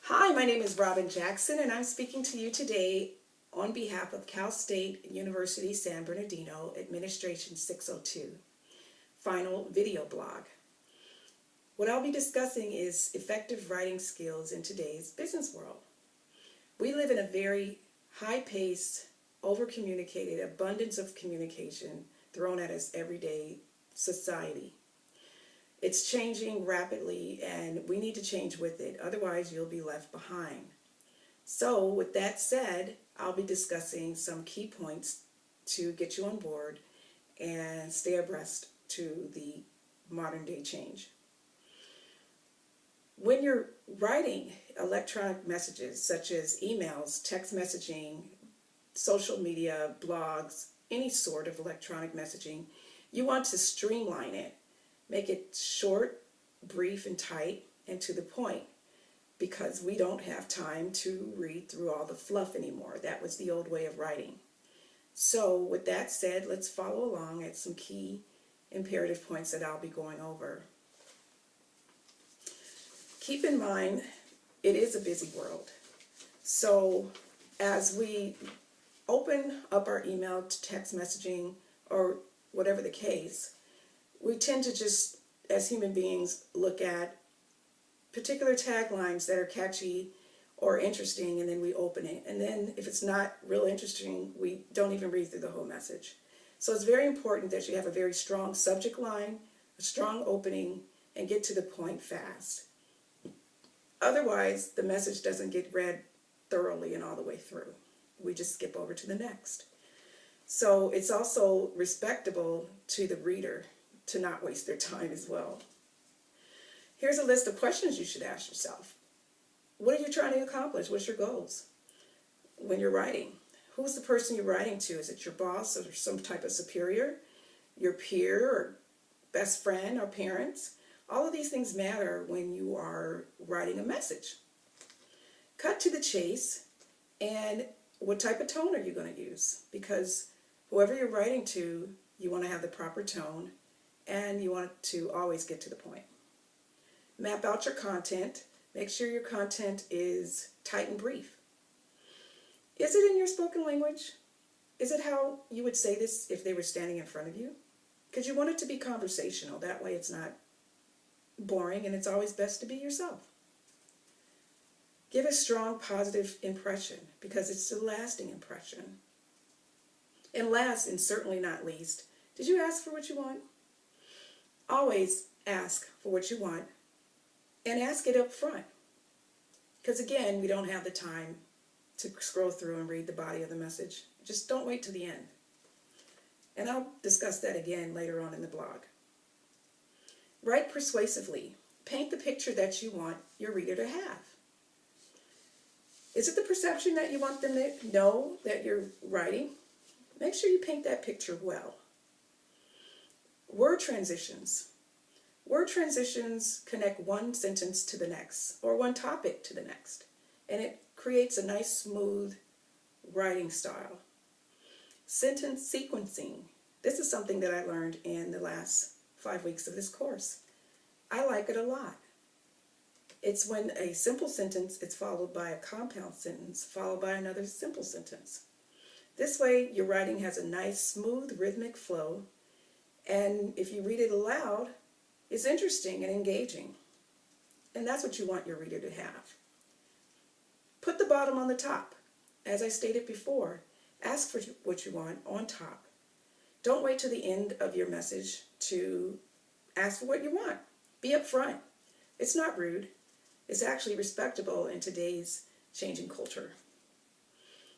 Hi, my name is R.Jackson, and I'm speaking to you today on behalf of Cal State University San Bernardino Administration 602, final video blog. What I'll be discussing is effective writing skills in today's business world. We live in a very high-paced, over-communicated, abundance of communication thrown at us every day society. It's changing rapidly, and we need to change with it. Otherwise, you'll be left behind. So, with that said, I'll be discussing some key points to get you on board and stay abreast to the modern day change. When you're writing electronic messages such as emails, text messaging, social media, blogs, any sort of electronic messaging, you want to streamline it. Make it short, brief, and tight, and to the point, because we don't have time to read through all the fluff anymore. That was the old way of writing. So with that said, let's follow along at some key imperative points that I'll be going over. Keep in mind, it is a busy world. So as we open up our email to text messaging or whatever the case, we tend to just, as human beings, look at particular taglines that are catchy or interesting, and then we open it. And then if it's not real interesting, we don't even read through the whole message. So it's very important that you have a very strong subject line, a strong opening, and get to the point fast. Otherwise, the message doesn't get read thoroughly and all the way through. We just skip over to the next. So it's also respectable to the reader to not waste their time as well. Here's a list of questions you should ask yourself. What are you trying to accomplish? What's your goals when you're writing? Who's the person you're writing to? Is it your boss or some type of superior, your peer or best friend or parents? All of these things matter when you are writing a message. Cut to the chase, and what type of tone are you going to use? Because whoever you're writing to, you want to have the proper tone, and you want to always get to the point. Map out your content. Make sure your content is tight and brief. Is it in your spoken language? Is it how you would say this if they were standing in front of you? Because you want it to be conversational. That way it's not boring, and it's always best to be yourself. Give a strong positive impression, because it's a lasting impression. And last, and certainly not least, did you ask for what you want? Always ask for what you want, and ask it up front. Because again, we don't have the time to scroll through and read the body of the message. Just don't wait to the end. And I'll discuss that again later on in the blog. Write persuasively. Paint the picture that you want your reader to have. Is it the perception that you want them to know that you're writing? Make sure you paint that picture well. Word transitions. Word transitions connect one sentence to the next, or one topic to the next, and it creates a nice, smooth writing style. Sentence sequencing. This is something that I learned in the last 5 weeks of this course. I like it a lot. It's when a simple sentence is followed by a compound sentence, followed by another simple sentence. This way, your writing has a nice, smooth, rhythmic flow, and if you read it aloud, it's interesting and engaging. And that's what you want your reader to have. Put the bottom on the top. As I stated before, ask for what you want on top. Don't wait till the end of your message to ask for what you want. Be upfront. It's not rude. It's actually respectable in today's changing culture.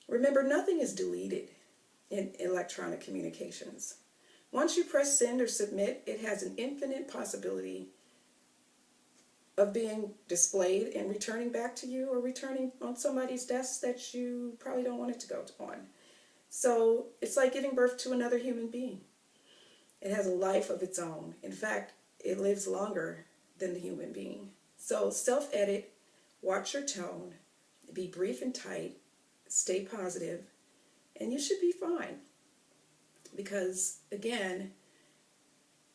Remember, nothing is deleted in electronic communications. Once you press send or submit, it has an infinite possibility of being displayed and returning back to you, or returning on somebody's desk that you probably don't want it to go on. So it's like giving birth to another human being. It has a life of its own. In fact, it lives longer than the human being. So self-edit, watch your tone, be brief and tight, stay positive, and you should be fine. Because, again,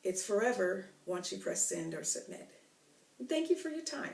it's forever once you press send or submit. And thank you for your time.